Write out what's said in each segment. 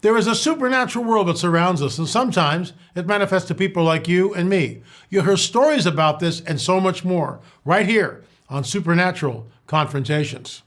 There is a supernatural world that surrounds us, and sometimes it manifests to people like you and me. You'll hear stories about this and so much more right here on Supernatural Confrontations.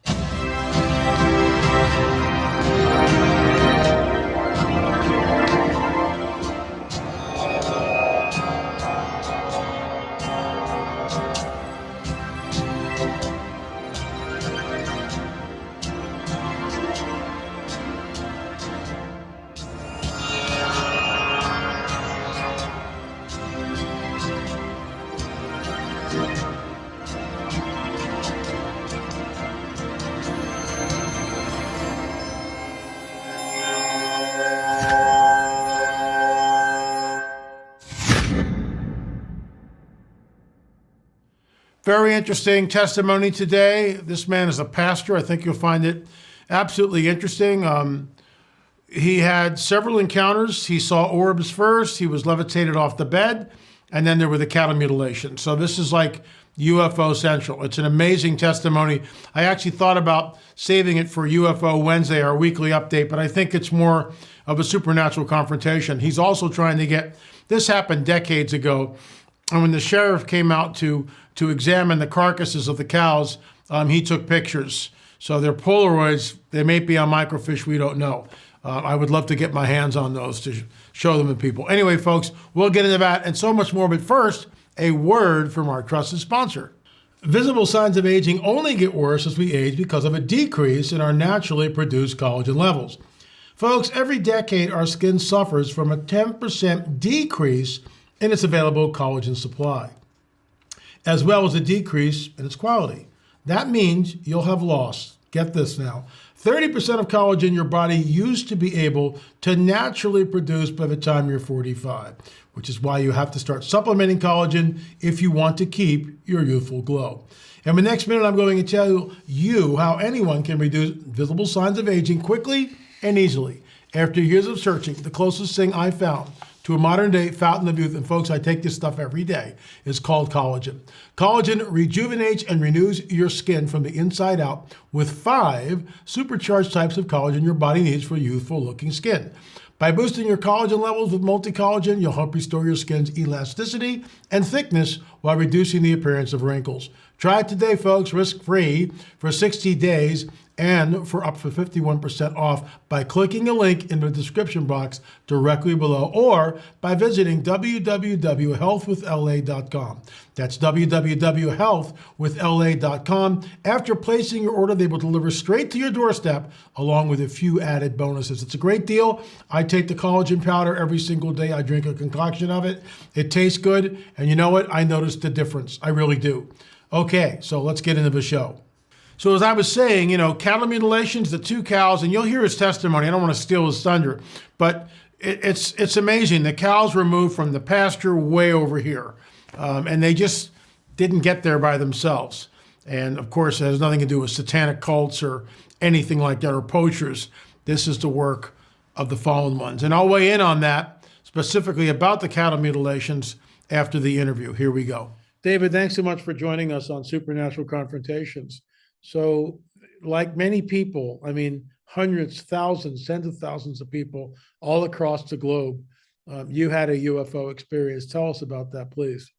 Very interesting testimony today. This man is a pastor. I think you'll find it absolutely interesting. He had several encounters. He saw orbs first. He was levitated off the bed, and then there were the cattle mutilations. So this is like UFO Central. It's an amazing testimony. I actually thought about saving it for UFO Wednesday, our weekly update, but I think it's more of a supernatural confrontation. He's also trying to get, this happened decades ago, and when the sheriff came out to examine the carcasses of the cows, he took pictures. So they're Polaroids. They may be on microfiche. We don't know. I would love to get my hands on those to show them to people. Anyway, folks, we'll get into that and so much more. But first, a word from our trusted sponsor. Visible signs of aging only get worse as we age because of a decrease in our naturally produced collagen levels. Folks, every decade our skin suffers from a 10% decrease in its available collagen supply, as well as a decrease in its quality. That means you'll have lost, get this now, 30% of collagen your body used to be able to naturally produce by the time you're 45, which is why you have to start supplementing collagen if you want to keep your youthful glow. In the next minute, I'm going to tell you how anyone can reduce visible signs of aging quickly and easily. After years of searching, the closest thing I found to a modern-day fountain of youth, and folks, I take this stuff every day, is called collagen. Collagen rejuvenates and renews your skin from the inside out with 5 supercharged types of collagen your body needs for youthful-looking skin. By boosting your collagen levels with multi-collagen, you'll help restore your skin's elasticity and thickness while reducing the appearance of wrinkles. Try it today, folks, risk-free for 60 days and for up to 51% off by clicking a link in the description box directly below or by visiting www.healthwithla.com. That's www.healthwithla.com. After placing your order, they will deliver straight to your doorstep along with a few added bonuses. It's a great deal. I take the collagen powder every single day. I drink a concoction of it. It tastes good. And you know what? I noticed the difference. I really do. Okay, so let's get into the show. So as I was saying, cattle mutilations, the 2 cows, and you'll hear his testimony. I don't want to steal his thunder, but it's amazing. The cows were moved from the pasture way over here, and they just didn't get there by themselves. And of course, it has nothing to do with satanic cults or anything like that or poachers. This is the work of the fallen ones. And I'll weigh in on that specifically about the cattle mutilations after the interview. Here we go. David, thanks so much for joining us on Supernatural Confrontations. So like many people, hundreds, thousands, tens of thousands of people all across the globe, you had a UFO experience. Tell us about that, please.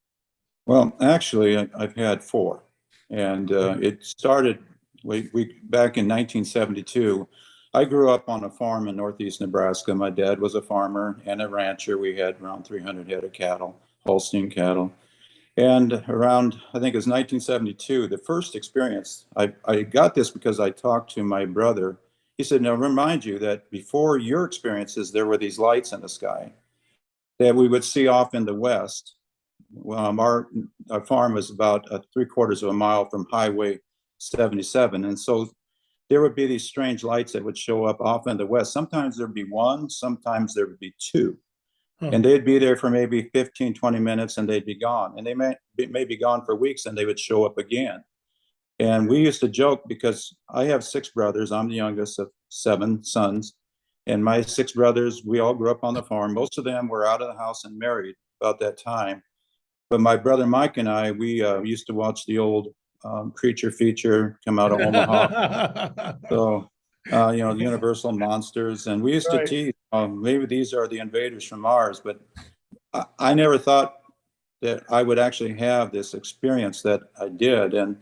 Well, actually, I've had 4. And it started back in 1972. I grew up on a farm in northeast Nebraska. My dad was a farmer and a rancher. We had around 300 head of cattle, Holstein cattle. And around, I think it was 1972, the first experience, I got this because I talked to my brother. He said, now remind you that before your experiences, there were these lights in the sky that we would see off in the west. Our farm was about 3/4 of a mile from Highway 77. And so there would be these strange lights that would show up off in the west. Sometimes there'd be 1, sometimes there would be 2. And they'd be there for maybe 15, 20 minutes and they'd be gone. And they may be gone for weeks and they would show up again. And we used to joke because I have 6 brothers. I'm the youngest of 7 sons. And my 6 brothers, we all grew up on the farm. Most of them were out of the house and married about that time. But my brother Mike and I, we used to watch the old creature feature come out of Omaha. So, the Universal Monsters. And we used to tease maybe these are the invaders from Mars, but I never thought that I would actually have this experience that I did. And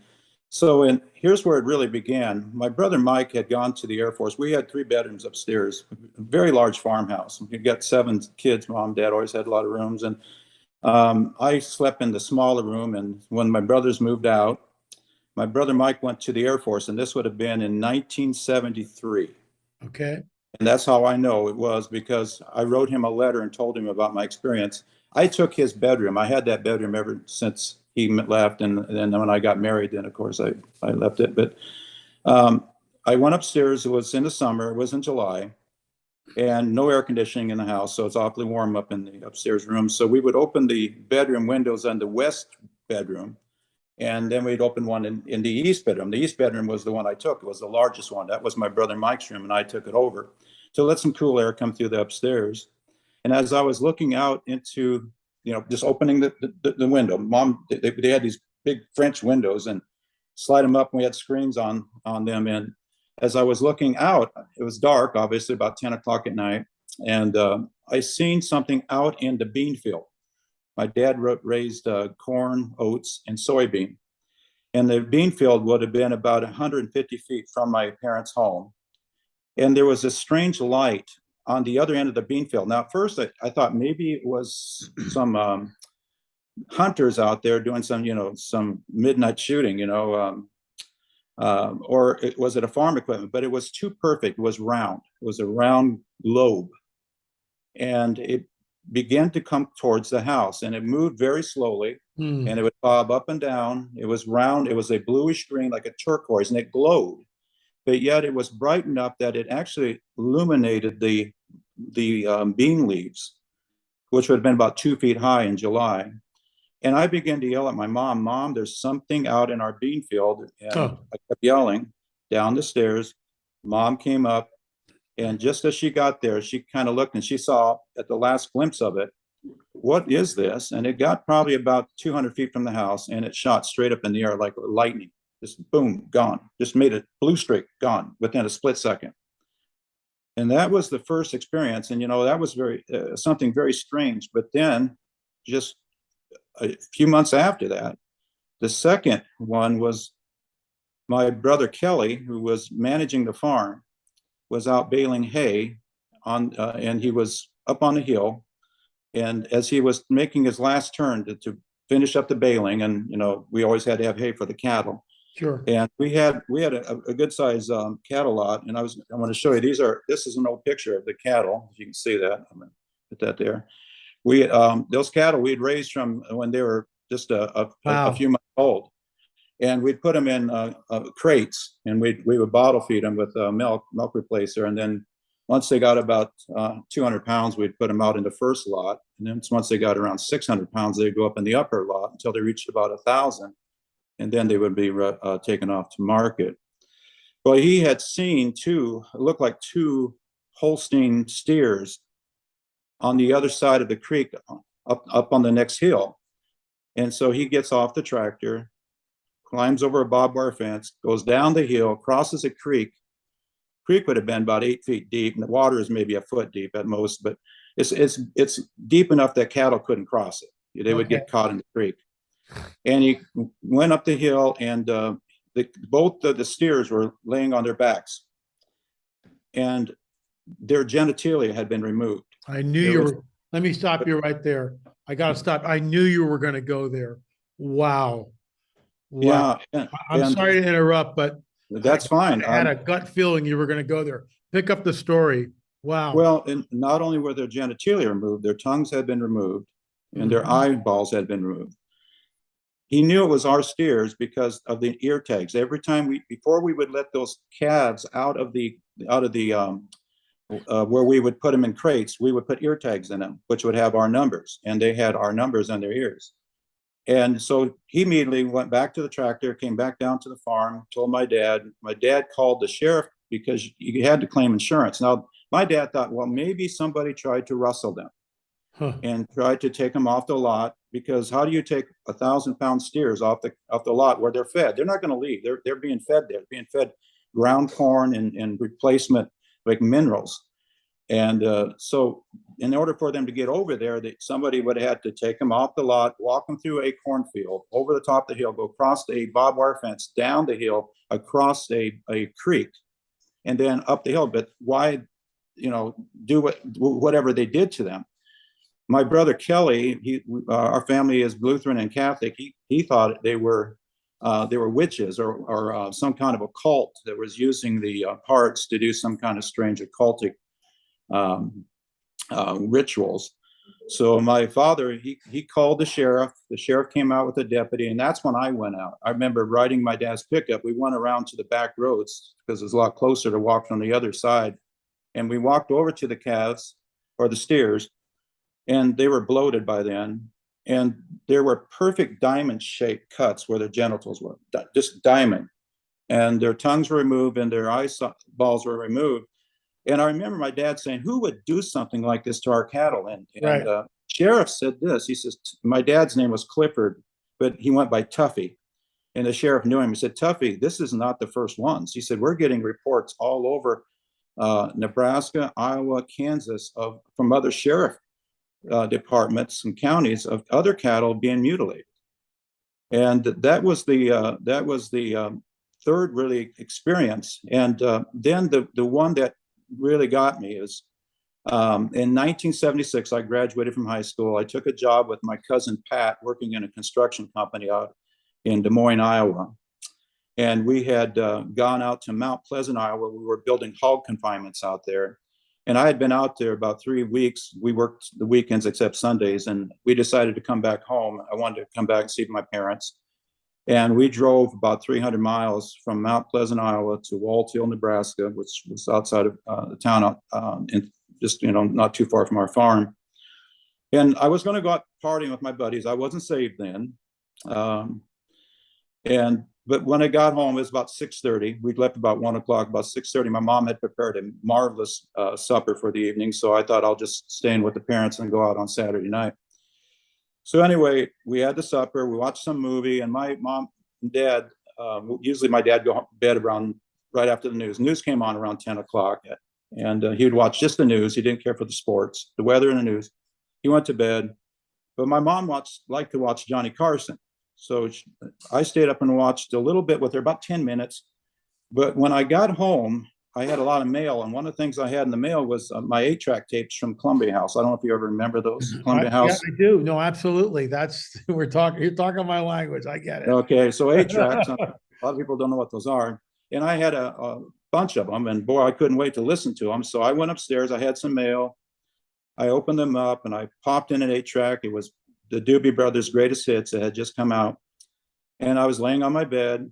so, here's where it really began. My brother Mike had gone to the Air Force. We had 3 bedrooms upstairs, a very large farmhouse. We got 7 kids. Mom, dad always had a lot of rooms. And I slept in the smaller room. And when my brothers moved out, my brother Mike went to the Air Force, and this would have been in 1973. Okay. And that's how I know it was, because I wrote him a letter and told him about my experience. I took his bedroom. I had that bedroom ever since he left. And then when I got married, then of course I left it. But I went upstairs. It was in the summer. It was in July, and no air conditioning in the house. So it's awfully warm up in the upstairs room. So we would open the bedroom windows on the west bedroom, and then we'd open one in the east bedroom. The east bedroom was the one I took. It was the largest one. That was my brother Mike's room, and I took it over to let some cool air come through the upstairs. And as I was looking out into, just opening the window, Mom, they had these big French windows, and slide them up, and we had screens on them. And as I was looking out, it was dark, obviously about 10 o'clock at night, and I seen something out in the bean field. My dad raised corn, oats, and soybean. And the bean field would have been about 150 feet from my parents' home. And there was a strange light on the other end of the bean field. Now, at first, I thought maybe it was some hunters out there doing some midnight shooting, or was it a farm equipment? But it was too perfect. It was round. It was a round globe. And it began to come towards the house, and it moved very slowly, and it would bob up and down. It was round. It was a bluish green, like a turquoise, and it glowed. But yet it was bright enough that it actually illuminated the bean leaves, which would have been about 2 feet high in July. And I began to yell at my mom, "Mom, there's something out in our bean field." And I kept yelling down the stairs. Mom came up, and just as she got there, she kind of looked, and she saw at the last glimpse of it, "What is this?" And it got probably about 200 feet from the house, and it shot straight up in the air like lightning. Just boom, gone. Just made a blue streak, gone within a split second. And that was the first experience. And, that was something very strange. But then just a few months after that, the second one was my brother Kelly, who was managing the farm, was out baling hay and he was up on the hill. And as he was making his last turn to finish up the baling, and, we always had to have hay for the cattle. Sure. And we had a good size cattle lot, and I want to show you. This is an old picture of the cattle. If you can see that, I'm gonna put that there. We those cattle we'd raised from when they were just a few months old, and we'd put them in crates, and we would bottle feed them with milk replacer, and then once they got about 200 pounds, we'd put them out in the first lot, and then once they got around 600 pounds, they'd go up in the upper lot until they reached about 1,000. And then they would be taken off to market. Well, he had seen it looked like 2 Holstein steers on the other side of the creek, up on the next hill. And so he gets off the tractor, climbs over a barbed wire fence, goes down the hill, crosses a creek. Creek would have been about 8 feet deep, and the water is maybe a foot deep at most, but it's deep enough that cattle couldn't cross it. They would get caught in the creek. And he went up the hill, and both the steers were laying on their backs, and their genitalia had been removed. I knew you were. Let me stop you right there. I got to stop. I knew you were going to go there. Wow. Yeah. I'm sorry to interrupt, but that's fine. I had a gut feeling you were going to go there. Pick up the story. Wow. Well, and not only were their genitalia removed, their tongues had been removed, and their eyeballs had been removed. He knew it was our steers because of the ear tags. Every time before we would let those calves out of the where we would put them in crates, we would put ear tags in them, which would have our numbers, and they had our numbers on their ears. And so he immediately went back to the tractor, came back down to the farm, told my dad. My dad called the sheriff because you had to claim insurance. Now, my dad thought, well, maybe somebody tried to rustle them and tried to take them off the lot, because how do you take 1,000-pound steers off the lot where they're fed? They're not going to leave. They're being fed there, being fed ground corn and replacement like minerals. And so in order for them to get over there, somebody would have had to take them off the lot, walk them through a cornfield, over the top of the hill, go across a barbed wire fence, down the hill, across a creek, and then up the hill. But why, do whatever they did to them? My brother Kelly, our family is Lutheran and Catholic. He thought they were witches or some kind of a cult that was using the parts to do some kind of strange occultic rituals. So my father, he called the sheriff. The sheriff came out with a deputy, and that's when I went out. I remember riding my dad's pickup. We went around to the back roads because it was a lot closer to walk from the other side. And we walked over to the calves or the steers, and they were bloated by then. And there were perfect diamond-shaped cuts where their genitals were, just diamond. And their tongues were removed and their eyeballs were removed. And I remember my dad saying, who would do something like this to our cattle? And Right. Sheriff said this. He says, my dad's name was Clifford, but he went by Tuffy. And the sheriff knew him. He said, Tuffy, this is not the first ones. He said, we're getting reports all over Nebraska, Iowa, Kansas from other sheriff departments and counties of other cattle being mutilated. And that was the third really experience. And then the one that really got me is in 1976, I graduated from high school. I took a job with my cousin Pat working in a construction company out in Des Moines, Iowa. And we had gone out to Mount Pleasant, Iowa. We were building hog confinements out there. And I had been out there about 3 weeks. We worked the weekends except Sundays, and we decided to come back home. I wanted to come back and see my parents. And we drove about 300 miles from Mount Pleasant, Iowa to Waltz Hill, Nebraska, which was outside of the town, just, not too far from our farm. And I was going to go out partying with my buddies. I wasn't saved then. But when I got home, it was about 6:30. We'd left about 1 o'clock. About 6:30, my mom had prepared a marvelous supper for the evening. So I thought I'll just stay in with the parents and go out on Saturday night. So anyway, we had the supper. We watched some movie, and my mom and dad, usually my dad go to bed around right after the news. News came on around 10 o'clock, and he would watch just the news. He didn't care for the sports, the weather, and the news. He went to bed. But my mom liked to watch Johnny Carson. So I stayed up and watched a little bit with her, about 10 minutes. But when I got home, I had a lot of mail. And one of the things I had in the mail was my 8-track tapes from Columbia House. I don't know if you ever remember those, Columbia House. Yeah, I do. No, absolutely. You're talking my language. I get it. Okay, so 8-tracks, a lot of people don't know what those are. And I had a bunch of them, and boy, I couldn't wait to listen to them. So I went upstairs, I had some mail. I opened them up and I popped in an 8-track. It was the Doobie Brothers' greatest hits that had just come out. And I was laying on my bed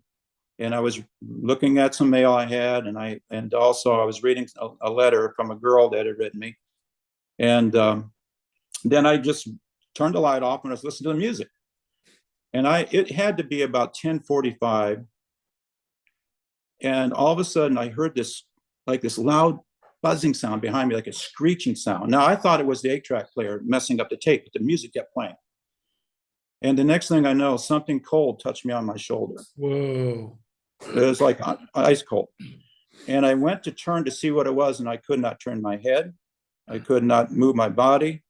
and I was looking at some mail I had. And also I was reading a letter from a girl that had written me. And then I just turned the light off and I was listening to the music. And it had to be about 10:45. And all of a sudden I heard this loud buzzing sound behind me, like a screeching sound. Now I thought it was the 8-track player messing up the tape, but the music kept playing. And the next thing I know, something cold touched me on my shoulder. Whoa. It was like ice cold. And I went to turn to see what it was, and I could not turn my head. I could not move my body.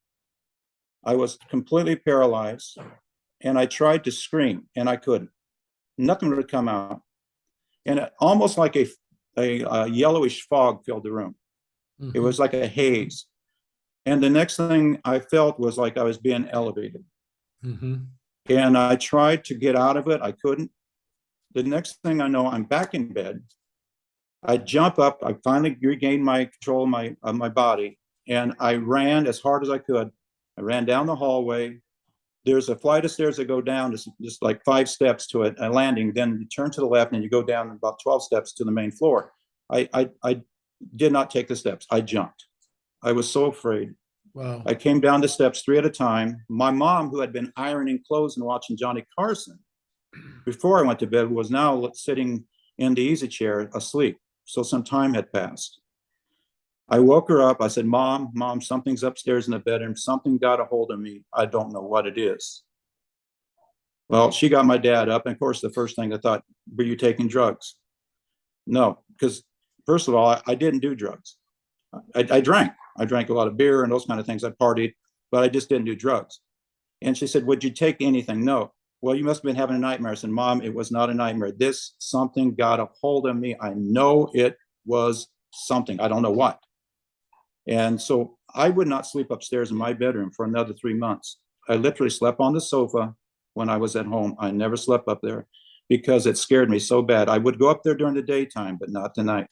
I was completely paralyzed. And I tried to scream, and I couldn't. Nothing would come out. And almost like a yellowish fog filled the room. Mm-hmm. It was like a haze. And the next thing I felt was like I was being elevated. Mm-hmm. And I tried to get out of it. I couldn't. The next thing I know, I'm back in bed. I jump up. I finally regained my control of my body. And I ran as hard as I could. I ran down the hallway. There's a flight of stairs that go down, just like 5 steps to a landing. Then you turn to the left and you go down about 12 steps to the main floor. I did not take the steps. I jumped. I was so afraid. Wow. I came down the steps 3 at a time. My mom, who had been ironing clothes and watching Johnny Carson before I went to bed, was now sitting in the easy chair asleep. So some time had passed. I woke her up. I said, Mom, something's upstairs in the bedroom. Something got a hold of me. I don't know what it is. Well, she got my dad up. And of course, the first thing I thought, were you taking drugs? No, because first of all, I didn't do drugs. I drank. I drank a lot of beer and those kind of things. I partied, but I just didn't do drugs. And she said, would you take anything? No. Well, you must have been having a nightmare. I said, Mom, it was not a nightmare. Something got a hold of me. I know it was something. I don't know what. And so I would not sleep upstairs in my bedroom for another 3 months. I literally slept on the sofa when I was at home. I never slept up there because it scared me so bad. I would go up there during the daytime, but not the night.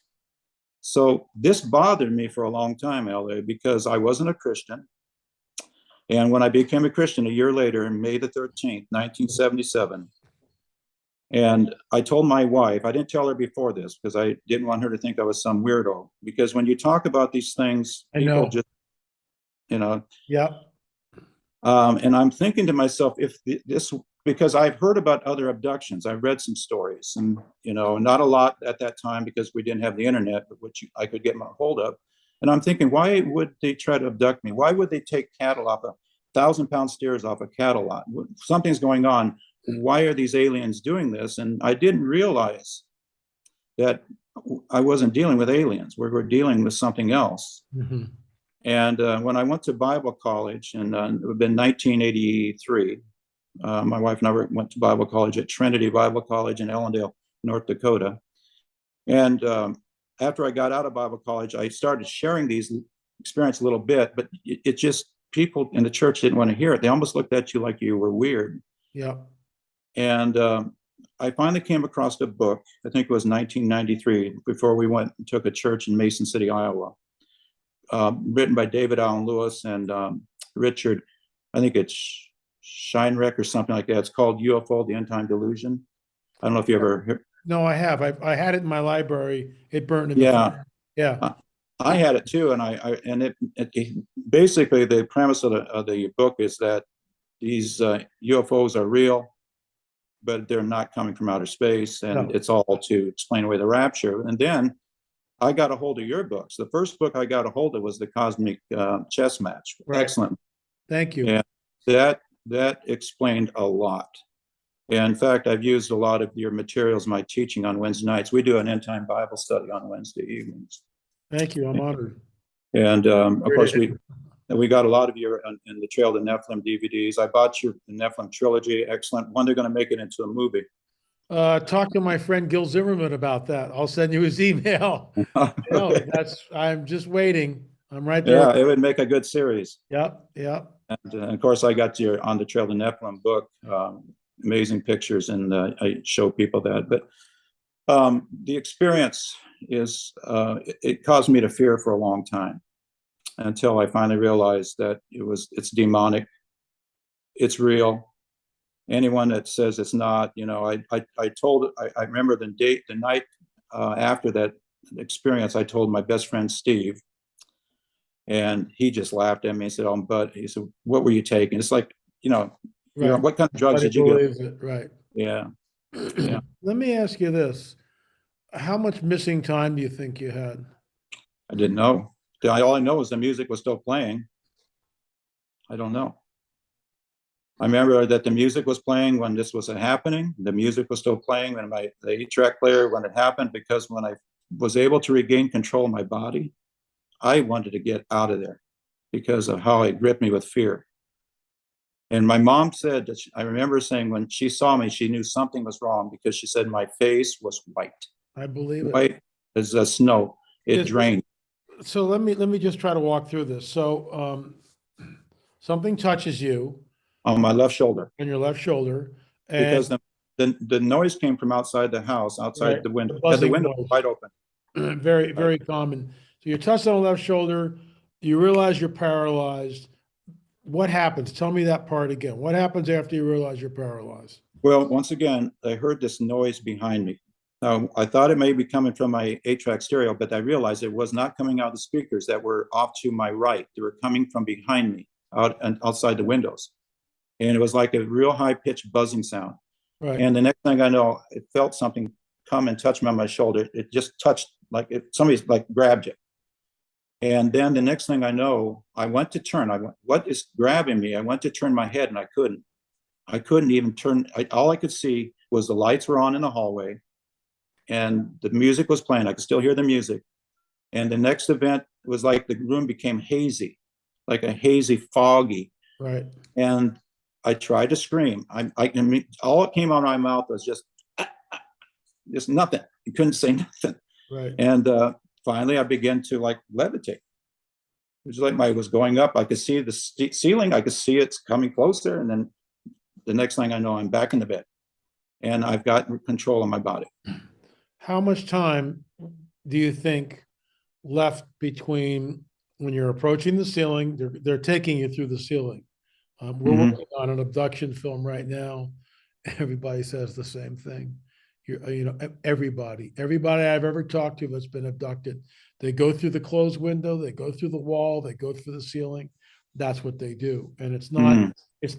So this bothered me for a long time, LA, because I wasn't a Christian. And when I became a Christian a year later, May the 13th, 1977, and I told my wife, I didn't tell her before this because I didn't want her to think I was some weirdo. Because when you talk about these things, people just, Yeah. And I'm thinking to myself, because I've heard about other abductions, I've read some stories, and not a lot at that time because we didn't have the internet, but which I could get my hold of. And I'm thinking, why would they try to abduct me? Why would they take cattle off 1,000-pound steers off a cattle lot? Something's going on. Why are these aliens doing this? And I didn't realize that I wasn't dealing with aliens. We were dealing with something else. Mm-hmm. And when I went to Bible college, and it would have been 1983, my wife and I went to Bible college at Trinity Bible College in Ellendale, North Dakota. And after I got out of Bible college, I started sharing these experiences a little bit, but it just, people in the church didn't want to hear it. They almost looked at you like you were weird. Yeah. And I finally came across a book, I think it was 1993, before we went and took a church in Mason City, Iowa, written by David Allen Lewis and Richard, I think it's Scheinreck or something like that. It's called UFO, The End Time Delusion. I don't know if you ever heard. No, I have. I had it in my library. It burned in the fire. Yeah. I had it too, and it basically, the premise of the book is that these UFOs are real, but they're not coming from outer space, and it's all to explain away the rapture. And then I got a hold of your books. The first book I got a hold of was The Cosmic Chess Match. Right. Excellent. Thank you. And that explained a lot. And in fact, I've used a lot of your materials in my teaching on Wednesday nights. We do an end time Bible study on Wednesday evenings. Thank you. I'm honored. And of course, we got a lot of your in the Trail to Nephilim DVDs. I bought your Nephilim trilogy. Excellent. When they're going to make it into a movie. Talk to my friend Gil Zimmerman about that. I'll send you his email. No, I'm just waiting. I'm right there. Yeah, it would make a good series. Yep. Yep. And of course, I got your On the Trail to Nephilim book. Amazing pictures, and I show people that. But the experience is, it caused me to fear for a long time until I finally realized that it's demonic, it's real. Anyone that says it's not, I remember the night after that experience, I told my best friend Steve, and he just laughed at me and said, "Oh, but," he said, "What were you taking?" It's like, Right. What kind of drugs did you get? Right. Yeah. Yeah. Let me ask you this. How much missing time do you think you had? I didn't know. All I know is the music was still playing. I don't know. I remember that the music was playing when this was happening. The music was still playing when the 8-track player, when it happened, because when I was able to regain control of my body, I wanted to get out of there because of how it gripped me with fear. And my mom said that I remember saying when she saw me, she knew something was wrong because she said my face was white. I believe it. White as snow. It drained. So let me just try to walk through this. So something touches you on my left shoulder. On your left shoulder. And because the noise came from outside the house, outside the window. The window was wide open. Very, very common. So you're touched on the left shoulder. You realize you're paralyzed. What happens? Tell me that part again. What happens after you realize you're paralyzed? Well, once again, I heard this noise behind me. Now, I thought it may be coming from my 8-track stereo, but I realized it was not coming out of the speakers that were off to my right. They were coming from behind me, outside the windows. And it was like a real high-pitched buzzing sound. Right. And the next thing I know, it felt something come and touch me on my shoulder. It just touched, like somebody's like grabbed you. And then the next thing I know, I went to turn. I went, what is grabbing me? I went to turn my head and I couldn't. I couldn't even turn. All I could see was the lights were on in the hallway and the music was playing. I could still hear the music. And the next event It was like the room became hazy, like a hazy, foggy. Right. And I tried to scream. I mean, all that came out of my mouth was just nothing. You couldn't say nothing. Right. And finally, I began to like levitate. It was like I was going up. I could see the ceiling. I could see it's coming closer. And then the next thing I know, I'm back in the bed. And I've got control of my body. How much time do you think left between when you're approaching the ceiling? They're taking you through the ceiling. We're working on an abduction film right now. Everybody says the same thing. Everybody I've ever talked to that's been abducted, they go through the closed window, they go through the wall, they go through the ceiling. That's what they do. And it's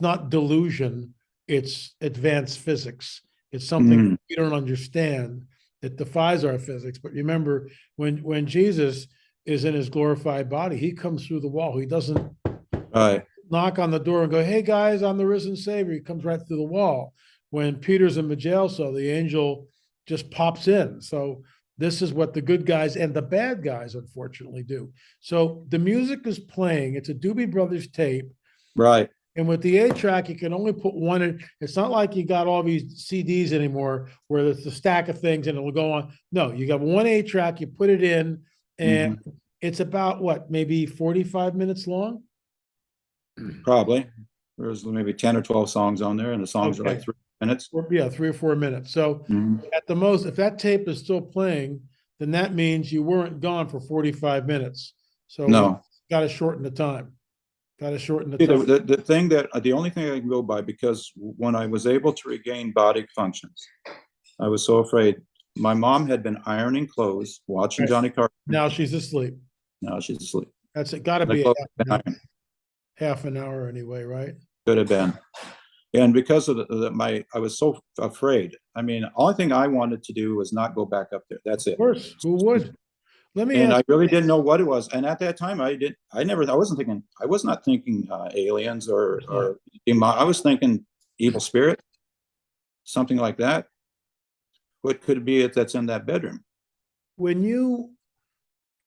not delusion, it's advanced physics. It's something we don't understand. It defies our physics. But remember, when Jesus is in his glorified body, he comes through the wall. He doesn't knock on the door and go, "Hey guys, I'm the risen Savior." He comes right through the wall. When Peter's in the jail cell, the angel just pops in. So this is what the good guys and the bad guys, unfortunately, do. So the music is playing. It's a Doobie Brothers tape. Right. And with the 8-track, you can only put one in. It's not like you got all these CDs anymore where it's a stack of things and it'll go on. No, you got one 8-track, you put it in, and it's about what, maybe 45 minutes long? Probably. There's maybe 10 or 12 songs on there, and the songs are like 3 minutes. Yeah, 3 or 4 minutes. So at the most, if that tape is still playing, then that means you weren't gone for 45 minutes. So no, got to shorten the time. Got to shorten the time. time. The only thing I can go by, because when I was able to regain body functions, I was so afraid. My mom had been ironing clothes, watching Johnny Carson. Now she's asleep. Now she's asleep. That's it. Got to be half an hour anyway, right? Could have been. And because of I was so afraid. I mean, the only thing I wanted to do was not go back up there. That's it. Of course, who would? And I really didn't know what it was. And at that time, I was not thinking aliens or I was thinking evil spirit, something like that. What could it be that's in that bedroom? When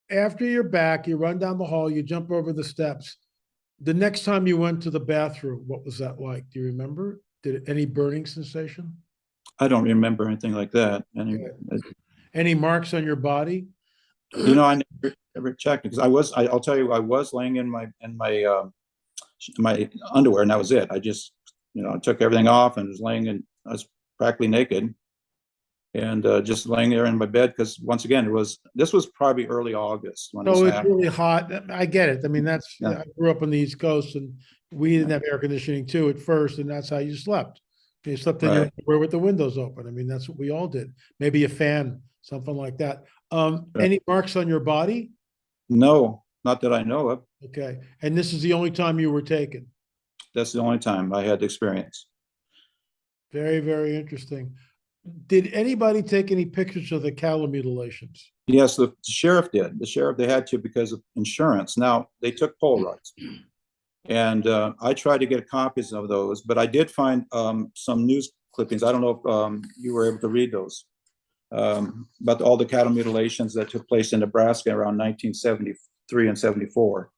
after you're back, you run down the hall, you jump over the steps. The next time you went to the bathroom, what was that like? Do you remember? Any burning sensation? I don't remember anything like that. Any marks on your body? I never checked, because I'll tell you, I was laying in my underwear, and that was it. I just, I took everything off and I was practically naked, and just laying there in my bed, because once again, this was probably early August when it's really hot. I get it. I mean, I grew up on the East Coast, and we didn't have air conditioning too at first, and that's how you slept. You slept in your underwear with the windows open. I mean, that's what we all did. Maybe a fan, something like that. Any marks on your body? No, not that I know of. Okay. And this is the only time you were taken? That's the only time I had experience. Very, very interesting. Did anybody take any pictures of the cattle mutilations? Yes, the sheriff did. They had to, because of insurance. Now, they took Polaroids. And I tried to get copies of those, but I did find some news clippings. I don't know if you were able to read those. But all the cattle mutilations that took place in Nebraska around 1973 and 74.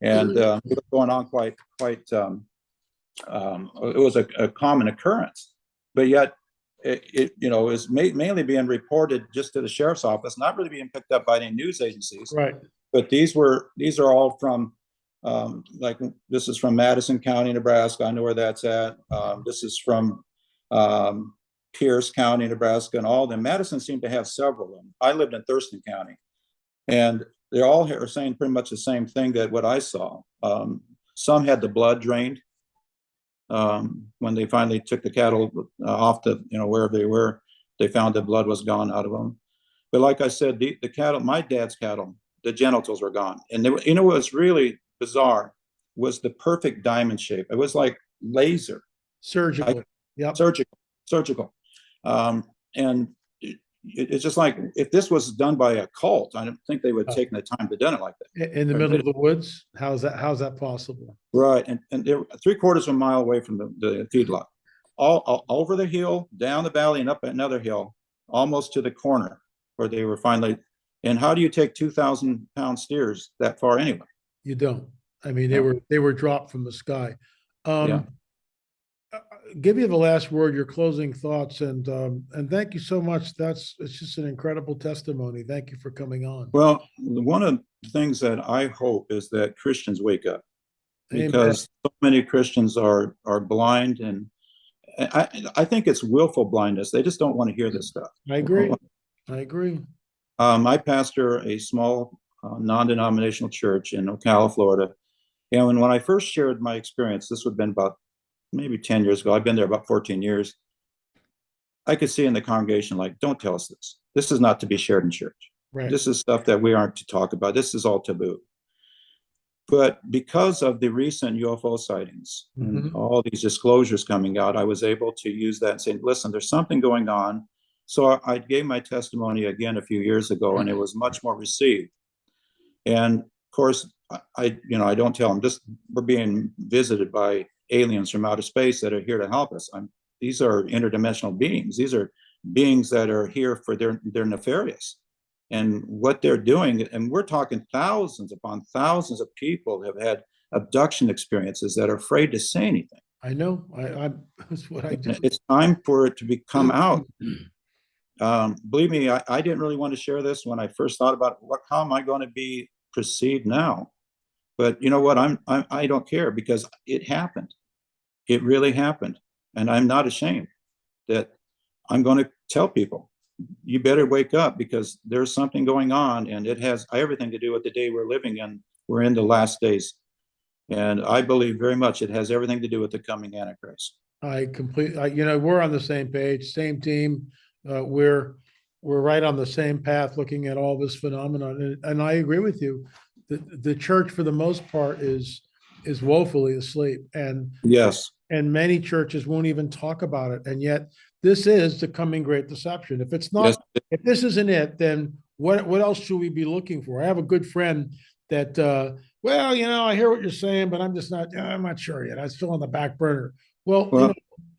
And it was going on quite it was a common occurrence. But yet, it is mainly being reported just to the sheriff's office, not really being picked up by any news agencies. Right. But these are all from, this is from Madison County, Nebraska. I know where that's at. This is from Pierce County, Nebraska, and all of them. Madison seemed to have several of them. I lived in Thurston County, and they all are saying pretty much the same thing that what I saw. Some had the blood drained. When they finally took the cattle off wherever they were, they found the blood was gone out of them. But like I said, the cattle, my dad's cattle, the genitals were gone. And they were, what was really bizarre was the perfect diamond shape. It was like laser. Surgical. Yep. Surgical. And it's just like, if this was done by a cult, I don't think they would have taken the time to done it like that. In the middle of the woods? How's that possible? Right. And they're 3/4 of a mile away from the feedlot, all over the hill, down the valley, and up another hill, almost to the corner where they were finally And how do you take 2,000-pound steers that far anyway? You don't. I mean, No. they were dropped from the sky. Yeah. Give you the last word, your closing thoughts, and thank you so much. It's just an incredible testimony. Thank you for coming on. Well, one of the things that I hope is that Christians wake up, Amen. because so many Christians are blind, and I think it's willful blindness. They just don't want to hear this stuff. I agree. I agree. I pastor a small non-denominational church in Ocala, Florida. And when I first shared my experience, this would have been about maybe 10 years ago. I've been there about 14 years. I could see in the congregation, like, don't tell us this. This is not to be shared in church. Right. This is stuff that we aren't to talk about. This is all taboo. But because of the recent UFO sightings and all these disclosures coming out, I was able to use that and say, listen, there's something going on. So I gave my testimony again a few years ago, and it was much more received. And of course, I don't tell them, just we're being visited by aliens from outer space that are here to help us. These are interdimensional beings. These are beings that are here for their nefarious. And what they're doing, and we're talking thousands upon thousands of people have had abduction experiences that are afraid to say anything. I know. That's what I do. It's time for it to come out. Believe me, I didn't really want to share this when I first thought about how am I going to be perceived now? But you know what? I don't care, because it happened. It really happened, and I'm not ashamed that I'm going to tell people, you better wake up, because there's something going on, and it has everything to do with the day we're living in. We're in the last days, and I believe very much it has everything to do with the coming Antichrist. I completely, we're on the same page, same team. We're right on the same path, looking at all this phenomenon, and I agree with you. The church, for the most part, is woefully asleep, and Yes. and many churches won't even talk about it. And yet, this is the coming great deception. If it's not, Yes. if this isn't it, then what else should we be looking for? I have a good friend that, well, I hear what you're saying, but I'm not sure yet. I'm still on the back burner. Well,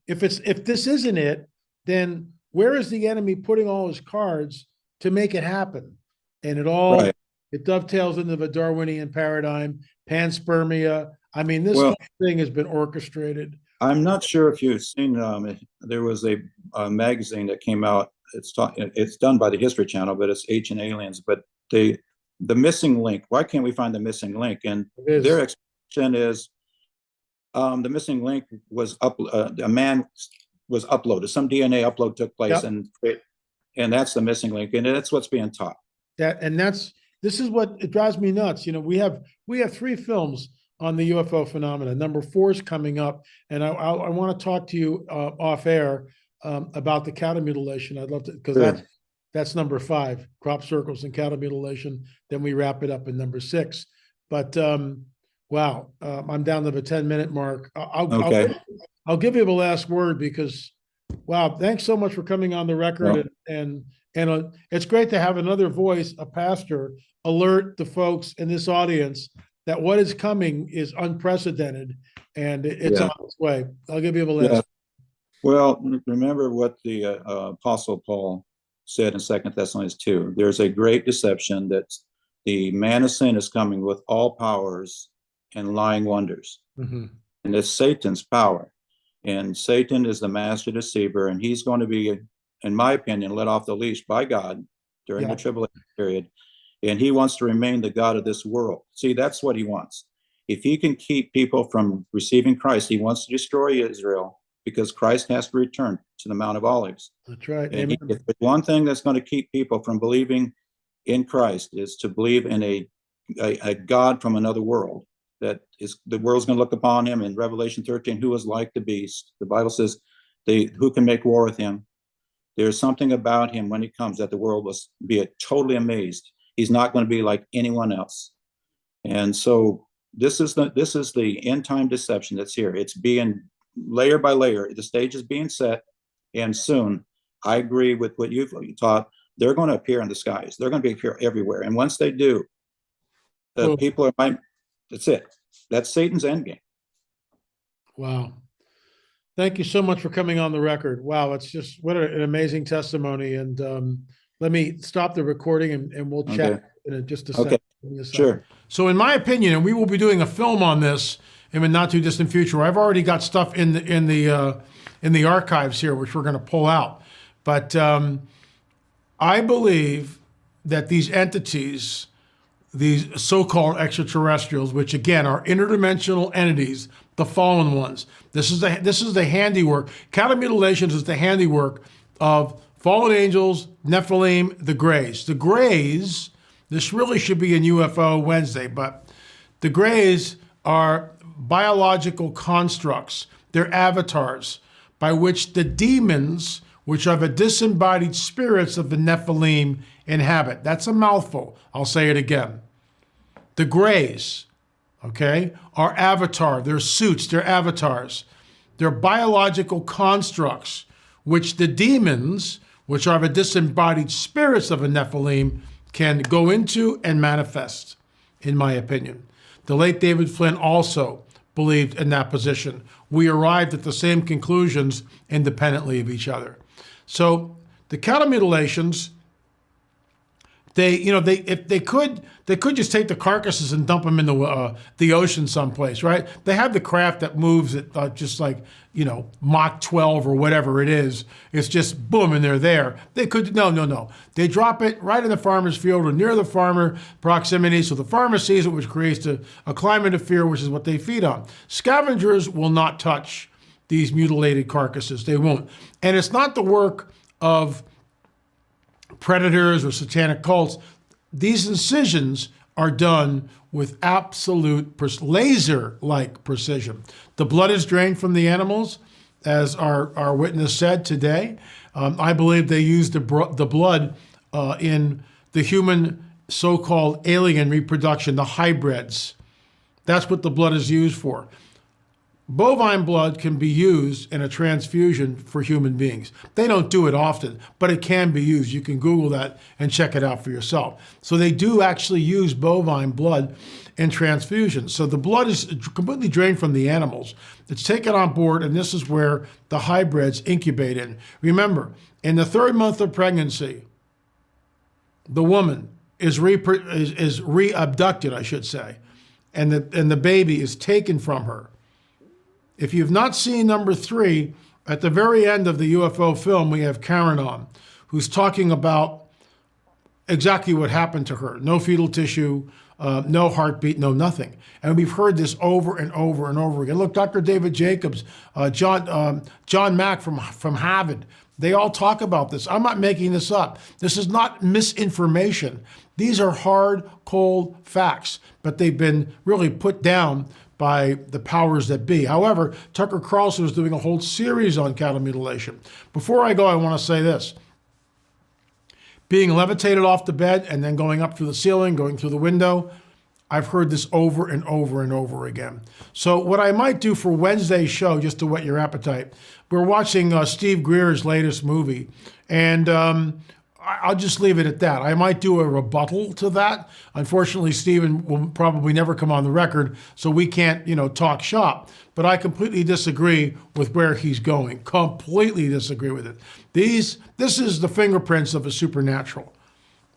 if this isn't it, then where is the enemy putting all his cards to make it happen? And Right. it dovetails into the Darwinian paradigm, panspermia. I mean, this whole thing has been orchestrated. I'm not sure if you've seen, there was a magazine that came out. It's done by the History Channel, but it's Ancient Aliens. But the missing link. Why can't we find the missing link? And their explanation is the missing link was a man was uploaded. Some DNA upload took place, and that's the missing link, and that's what's being taught. This is what it drives me nuts. We have 3 films on the UFO phenomena. Number 4 is coming up, and I want to talk to you off air about the cattle mutilation. I'd love to, because that's number 5, crop circles and cattle mutilation. Then we wrap it up in number 6. But wow, I'm down to the 10-minute mark. I'll give you the last word, because wow, thanks so much for coming on the record, and it's great to have another voice, a pastor, alert the folks in this audience that what is coming is unprecedented, and it's on its way. I'll give you the last. Well, remember what the Apostle Paul said in 2 Thessalonians 2. There's a great deception that the man of sin is coming with all powers and lying wonders. And it's Satan's power. And Satan is the master deceiver, and he's going to be, in my opinion, let off the leash by God during the tribulation period. And he wants to remain the God of this world. See, that's what he wants. If he can keep people from receiving Christ, he wants to destroy Israel, because Christ has to return to the Mount of Olives. That's right. And if there's one thing that's going to keep people from believing in Christ, is to believe in a God from another world. That is, the world's going to look upon him. In Revelation 13, who is like the beast. The Bible says, who can make war with him? There's something about him when he comes that the world will be totally amazed. He's not going to be like anyone else. And so this is the end time deception that's here. It's being layer by layer. The stage is being set, and soon, I agree with what you've taught. They're going to appear in the skies. They're going to appear everywhere. And once they do, the people are. That's it. That's Satan's endgame. Wow. Thank you so much for coming on the record. Wow, it's just what an amazing testimony. And let me stop the recording and we'll chat Okay. in just a Okay. second. Give me a second. Sure. So in my opinion, and we will be doing a film on this in the not too distant future. I've already got stuff in the archives here, which we're going to pull out. But I believe that these entities, these so-called extraterrestrials, which again are interdimensional entities, the fallen ones. This is the handiwork. Cattle mutilations is the handiwork of fallen angels, Nephilim, the Greys. The Greys, this really should be in UFO Wednesday, but the Greys are biological constructs. They're avatars by which the demons, which are the disembodied spirits of the Nephilim, inhabit. That's a mouthful. I'll say it again. The Greys, okay, are avatar. They're suits. They're avatars. They're biological constructs which the demons, which are the disembodied spirits of a Nephilim, can go into and manifest, in my opinion. The late David Flynn also believed in that position. We arrived at the same conclusions independently of each other. So the cattle mutilations, if they could just take the carcasses and dump them in the ocean someplace, right? They have the craft that moves at just like, Mach 12 or whatever it is. It's just boom, and they're there. They could, no. They drop it right in the farmer's field or near the farmer proximity, so the farmer sees it, which creates a climate of fear, which is what they feed on. Scavengers will not touch these mutilated carcasses. They won't. And it's not the work of predators or satanic cults. These incisions are done with absolute laser-like precision. The blood is drained from the animals, as our witness said today. I believe they used the blood in the human so-called alien reproduction, the hybrids. That's what the blood is used for. Bovine blood can be used in a transfusion for human beings. They don't do it often, but it can be used. You can Google that and check it out for yourself. So they do actually use bovine blood in transfusions. So the blood is completely drained from the animals. It's taken on board, and this is where the hybrids incubate in. Remember, in the 3rd month of pregnancy, the woman is re-abducted, I should say, and the baby is taken from her. If you've not seen number 3, at the very end of the UFO film, we have Karen on, who's talking about exactly what happened to her. No fetal tissue, no heartbeat, no nothing. And we've heard this over and over and over again. Look, Dr. David Jacobs, John Mack from Harvard, they all talk about this. I'm not making this up. This is not misinformation. These are hard, cold facts, but they've been really put down by the powers that be. However, Tucker Carlson is doing a whole series on cattle mutilation. Before I go, I want to say this. Being levitated off the bed and then going up through the ceiling, going through the window, I've heard this over and over and over again. So what I might do for Wednesday's show, just to whet your appetite, we're watching Steve Greer's latest movie, and I'll just leave it at that. I might do a rebuttal to that. Unfortunately, Stephen will probably never come on the record, so we can't, talk shop. But I completely disagree with where he's going. Completely disagree with it. This is the fingerprints of a supernatural,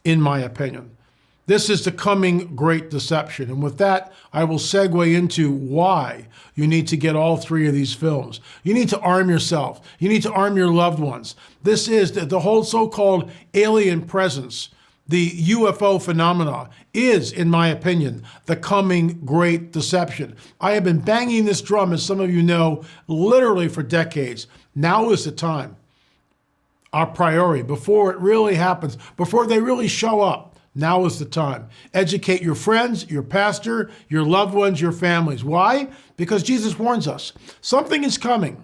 in my opinion. This is the coming great deception. And with that, I will segue into why you need to get all 3 of these films. You need to arm yourself. You need to arm your loved ones. This is the whole so-called alien presence, the UFO phenomena is, in my opinion, the coming great deception. I have been banging this drum, as some of you know, literally for decades. Now is the time. Our priority, before it really happens, before they really show up. Now is the time. Educate your friends, your pastor, your loved ones, your families. Why? Because Jesus warns us. Something is coming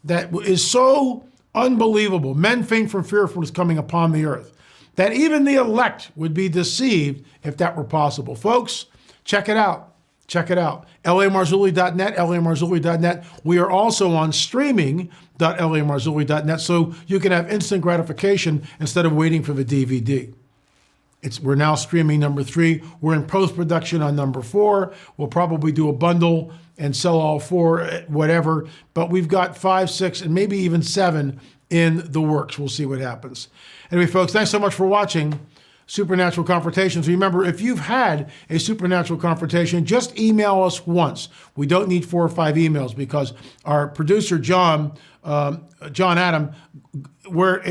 that is so unbelievable. Men faint from fear for what is coming upon the earth, that even the elect would be deceived if that were possible. Folks, check it out. Check it out. LAMarzulli.net, LAMarzulli.net. We are also on streaming.LAMarzulli.net, so you can have instant gratification instead of waiting for the DVD. We're now streaming number 3. We're in post-production on number 4. We'll probably do a bundle and sell all 4, whatever. But we've got 5, 6, and maybe even 7 in the works. We'll see what happens. Anyway, folks, thanks so much for watching Supernatural Confrontations. Remember, if you've had a supernatural confrontation, just email us once. We don't need 4 or 5 emails because our producer, John Adam, we're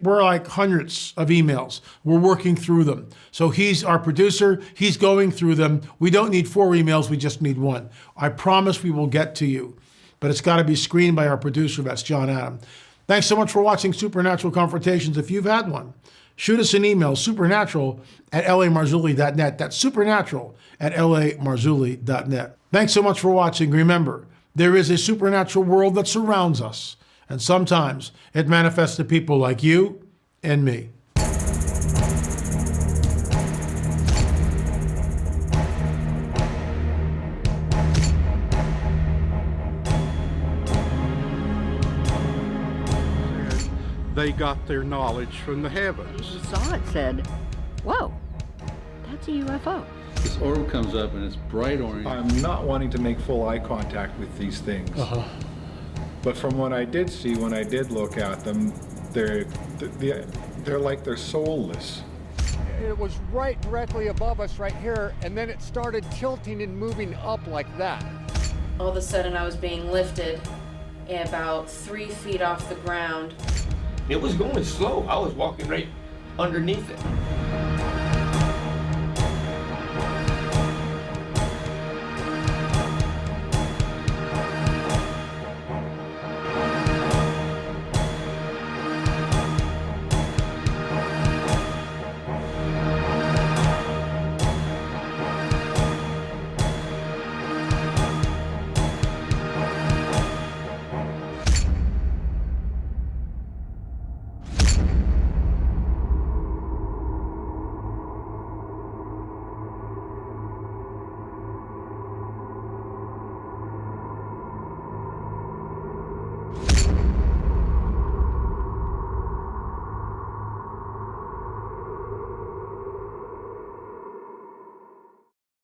like hundreds of emails. We're working through them. So he's our producer. He's going through them. We don't need 4 emails. We just need 1. I promise we will get to you, but it's got to be screened by our producer. That's John Adam. Thanks so much for watching Supernatural Confrontations. If you've had one, shoot us an email, supernatural@lamarzulli.net. That's supernatural@lamarzulli.net. Thanks so much for watching. Remember, there is a supernatural world that surrounds us, and sometimes it manifests to people like you and me. They got their knowledge from the heavens. He saw it, said, whoa, that's a UFO. This orb comes up and it's bright orange. I'm not wanting to make full eye contact with these things. But from what I did see, when I did look at them, they're like they're soulless. It was right directly above us right here, and then it started tilting and moving up like that. All of a sudden I was being lifted about 3 feet off the ground. It was going slow. I was walking right underneath it.